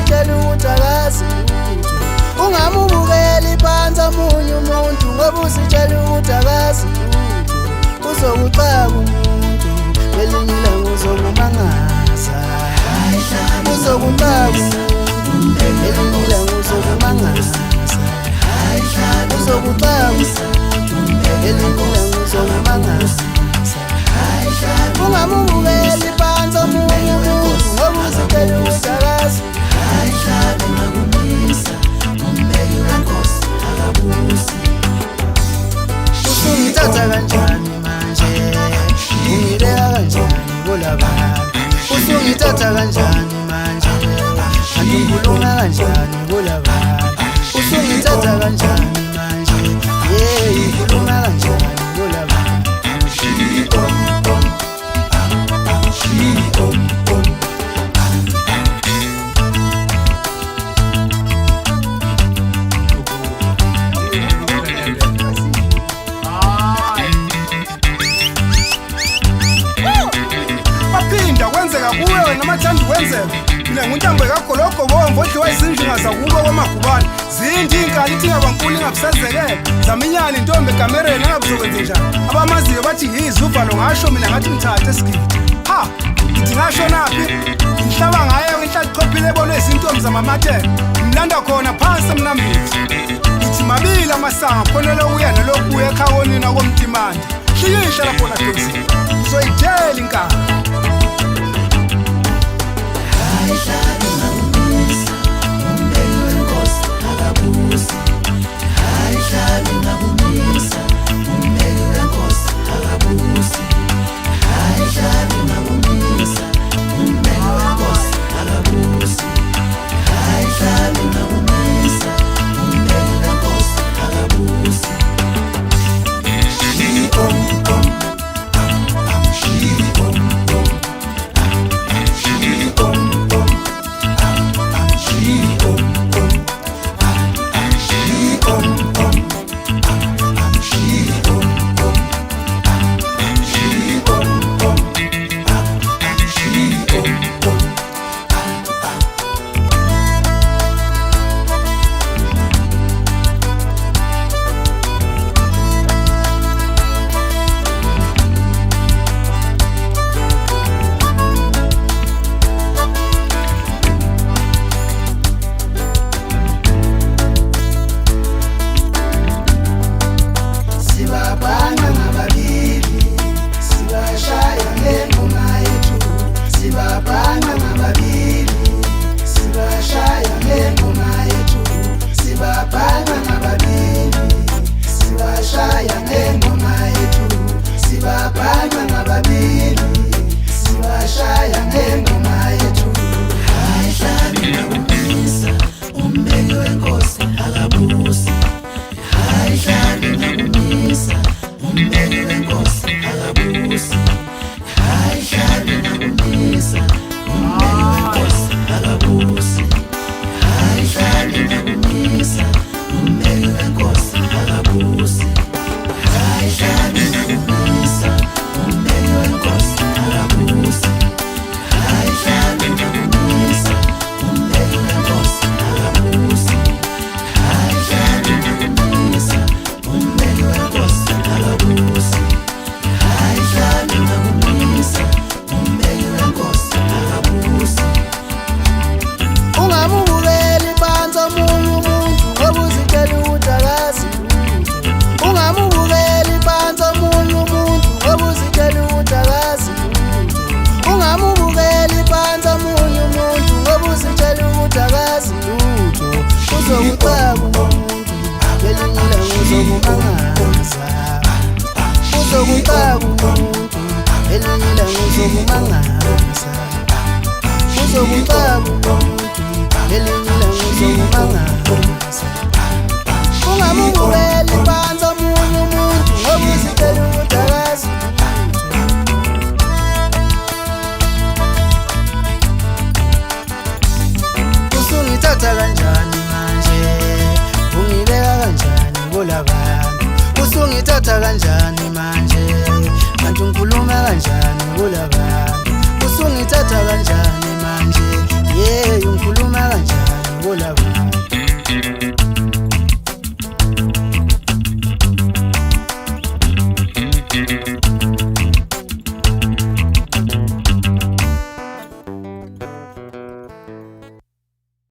uzitshela ukuthi akazi lutho. Ungamubukeli phansi omunye umuntu ngoba uzitshela ukuthi akazi lutho. Uzokuxaka umuntu ngelinye ilanga uzokumangaza. Uzokuxaka umuntu ngelinye ilanga uzokumangaza. Uzokuxaka umuntu ngelinye ilanga uzokumangaza. Ungamubukeli phansi omunye umuntu ngoba uzitshela ukuthi akazi. Usungithatha kanjani manje, ungibeka kanjani kulabantu. Usungithatha kanjani manje, kanti ungikhuluma kanjani kulabantu. Usungithatha kanjani manje, ungikhuluma kanjani kulabantu. Kwenzeka kuwe wena amathanda kwenzeka mina nguntambo ekagologo bomvu odliwa izindlinga zakubo kwamagubane zindi inkali ithi ngabankulu ingabusazekela zaminyana intombi ekamereni angabuzokwenze njani abamaziyo bathi yize uvalo ngasho mina ngathi mthatha esigidi ha ngithi ngasho naphi ngihlaba ngayo ngihlachophile ebonwe izintombi zamamatela mlanda khona phansi emnambithi ngithi mabili amasanga khona lokuya nalokuya ekhawonina komtimandi hlikisha lapho naphezulu uzoyithela inkani. Uzokuxaka umuntu ngelinye ilanga uzokumangaza. Uzokuxaka umuntu ngelinye ilanga uzokumangaza. Uzokuxaka umuntu ngelinye ilanga uzokumangaza. Ungamubukeli phansi omunye umuntu ngoba uzitshela ukuthi akazi lutho. Usungithatha kanjani manje, ungibeka kanjani kulabantu. Usungithatha kanjani manje, kanti ungikhuluma kanjani kulabantu. Usungithatha kanjani